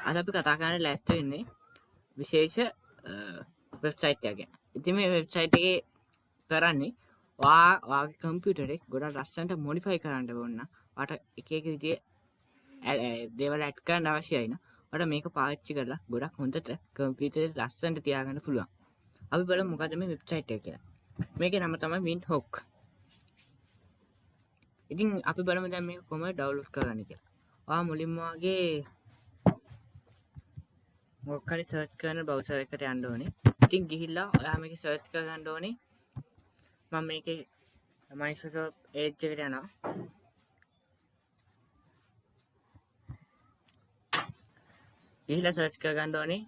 අද අපි කතා කරන්න ලෑස්ති වෙන්නේ විශේෂ වෙබ්සයිට් එකක් ගැන. ඉතින් මේ වෙබ්සයිට් එකේ කරන්නේ ඔයාගේ කම්පියුටර් එක ගොඩක් ලස්සනට මොඩිෆයි කරන්න ඕන නම් ඔයාට එක එක විදිහේ දේවල් ඇඩ් කරන්න අවශ්‍යයි නම් ඔයාට මේක පාවිච්චි කරලා ගොඩක් හොඳට කම්පියුටරේ ලස්සනට තියාගන්න පුළුවන්. අපි බලමු මොකද මේ වෙබ්සයිට් එක කියලා. මේකේ නම තමයි Windhoek. ඉතින් අපි බලමු දැන් මේක කොහොමද ඩවුන්ලෝඩ් කරගන්නේ කියලා. ඔයා මුලින්ම වගේ මොකක් හරි සර්ච් කරන බ්‍රවුසර් එකට යන්න ඕනේ. ඉතින් ගිහිල්ලා ඔයා මේක සර්ච් කරගන්න ඕනේ. මම මේකේ Microsoft Edge එකට යනවා. ගිහිල්ලා සර්ච් කරගන්න ඕනේ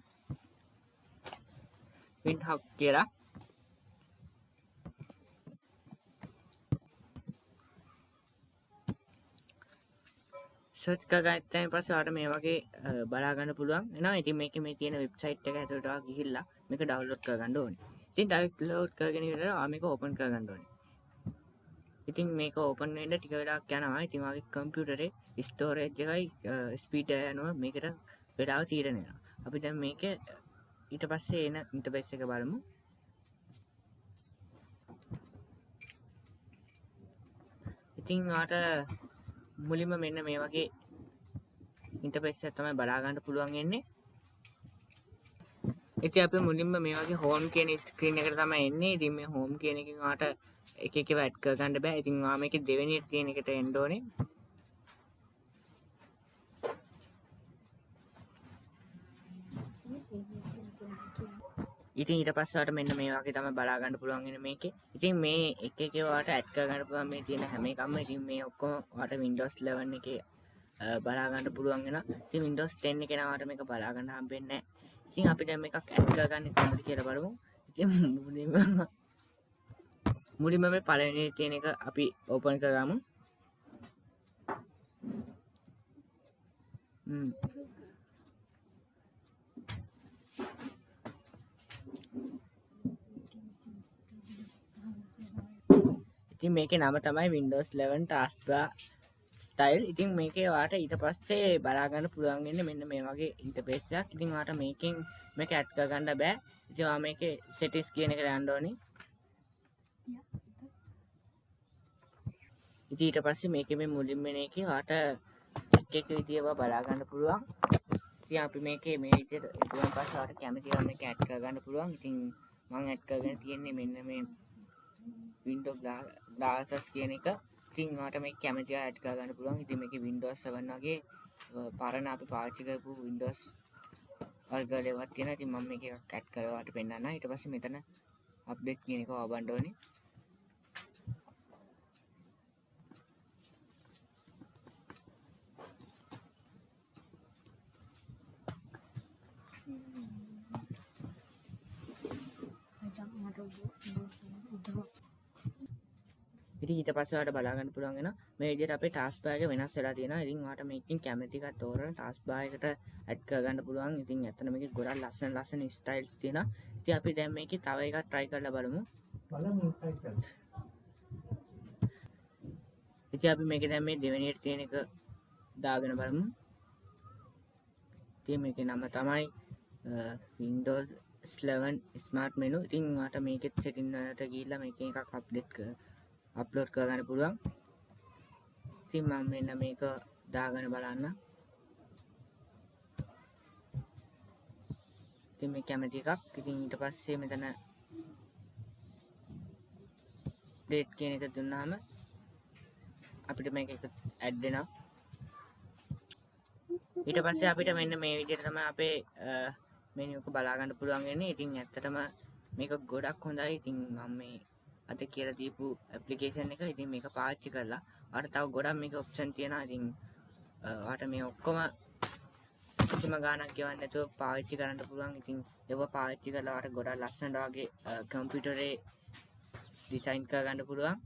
Windhoek කියලා. සර්ච් කරගත්තයින් පස්සේ ඔයාලට මේ වගේ බලා ගන්න පුළුවන් වෙනවා. ඉතින් මේකේ මේ තියෙන වෙබ්සයිට් එක ඇතුළට ඔයා ගිහිල්ලා මේක ඩවුන්ලෝඩ් කරගන්න ඕනේ. ඉතින් ඩවුන්ලෝඩ් කරගෙන ඉවරලා ඔයා මේක ඕපන් කරගන්න ඕනේ. ඉතින් මේක ඕපන් වෙන්න ටික වෙලාවක් යනවා. ඉතින් ඔයාගේ කම්පියුටරේ ස්ටෝරේජ් එකයි ස්පීඩ් එක යනවා මේකට වෙලාව තීරණය වෙනවා. අපි දැන් මේක ඊට පස්සේ එන ඉන්ටර්ෆේස් එක බලමු. ඉතින් ඔයාට මුලින්ම මෙන්න මේ වගේ ඉන්ටර්ෆේස් එක තමයි බලා ගන්න පුළුවන් වෙන්නේ. ඉතින් අපි මුලින්ම මේ වගේ හෝම් කියන ස්ක්‍රීන් එකට තමයි එන්නේ. ඉතින් මේ හෝම් කියන එකෙන් ඔයාට එක එක ඒවා ඇඩ් කර ගන්න බෑ. ඉතින් ඔයා මේකේ දෙවෙනියට තියෙන එකට එන්න ඕනේ. ඉතින් ඊට පස්සේ ඔයාට මෙන්න මේ වගේ තමයි බලා ගන්න පුළුවන් වෙන මේකේ. ඉතින් මේ එක එක ඔයාට ඇඩ් කර ගන්න පුළුවන් මේ තියෙන හැම එකක්ම. ඉතින් මේ ඔක්කොම ඔයාට Windows 11 එකේ බලා ගන්න පුළුවන් වෙනවා. ඉතින් Windows 10 එකේ නම් ඔයාට මේක බලා ගන්න හම්බෙන්නේ නැහැ. ඉතින් අපි දැන් මේකක් ඇඩ් කරගන්නේ කොහොමද කියලා බලමු. ඉතින් මුලින්ම මේ පළවෙනි තියෙන එක අපි ඕපන් කරගමු. ඉතින් මේකේ නම තමයි Windows 11 Taskbar Style. ඉතින් මේකේ ඔයාට ඊට පස්සේ බලා ගන්න පුළුවන් වෙන්නේ මෙන්න මේ වගේ ඉන්ටර්ෆේස් එකක්. ඉතින් ඔයාට මේකෙන් මේක ඇඩ් කරගන්න බෑ. ඉතින් ඔයා මේකේ settings කියන එකට යන්න ඕනේ. ඉතින් ඊට පස්සේ මේකේ මේ මුලින්ම එකේ ඔයාට එක එක විදිහව බලා ගන්න පුළුවන්. ඉතින් අපි මේකේ මේ විදිහට ඊට පස්සේ ඔයාට කැමති ඒවා මේක ඇඩ් කරගන්න පුළුවන්. ඉතින් මම ඇඩ් කරගෙන තියෙන්නේ මෙන්න මේ Windows glasses කියන එක. ඉතින් ඔයාට මේක කැමති ඒවා ඇඩ් කරගන්න පුළුවන්. ඉතින් මේකේ Windows 7 වගේ පරණ අපි පාවිච්චි කරපු Windows වර්ගවල ඒවා තියෙනවා. ඉතින් මම මේක එකක් ඇඩ් කරලා ඔයාට පෙන්නන්නම්. ඊට පස්සේ මෙතන අප්ඩේට් කියන එක වබන්න ඕනේ. ඉතින් ඊට පස්සේ ඔයාලට බලා ගන්න පුළුවන් වෙනවා මේ විදිහට අපේ ටාස්ක් බාර් එක වෙනස් වෙලා තියෙනවා. ඉතින් ඔයාලට මේකෙන් කැමති එකක් තෝරන ටාස්ක් බාර් එකට ඇඩ් කරගන්න පුළුවන්. ඉතින් ඇත්තට මේකේ ගොඩක් ලස්සන ස්ටයිල්ස් තියෙනවා. ඉතින් අපි දැන් මේකේ තව එකක් try කරලා බලමු. ඉතින් අපි මේකේ දැන් මේ දෙවෙනියට තියෙන එක දාගෙන බලමු. ඉතින් මේකේ නම තමයි Windows 11 Smart Menu. ඉතින් ඔයාලට මේකෙත් setting වලට ගිහිල්ලා මේකෙන් එකක් අප්ලෝඩ් කරගන්න පුළුවන්. ඉතින් මම මෙන්න මේක දාගෙන බලන්න. ඉතින් මේ කැමති එකක්. ඉතින් ඊට පස්සේ මෙතන date කියන එක දුන්නාම අපිට මේක ඇඩ් වෙනවා. ඊට පස්සේ අපිට මෙන්න මේ විදිහට තමයි අපේ මෙනු එක බලා ගන්න පුළුවන් වෙන්නේ. ඉතින් ඇත්තටම මේක ගොඩක් හොඳයි. ඉතින් මම මේ අද කියලා දීපු ඇප්ලිකේෂන් එක. ඉතින් මේක පාවිච්චි කරලා ඔයාලට තව ගොඩක් මේක ඔප්ෂන් තියෙනවා. ඉතින් ඔයාලට මේ ඔක්කොම කිසිම ගාණක් ගෙවන්න නැතුව පාවිච්චි කරන්න පුළුවන්. ඉතින් ඒව පාවිච්චි කරලා ඔයාලට ගොඩක් ලස්සනට වගේ කම්පියුටරේ ඩිසයින් කරගන්න පුළුවන්.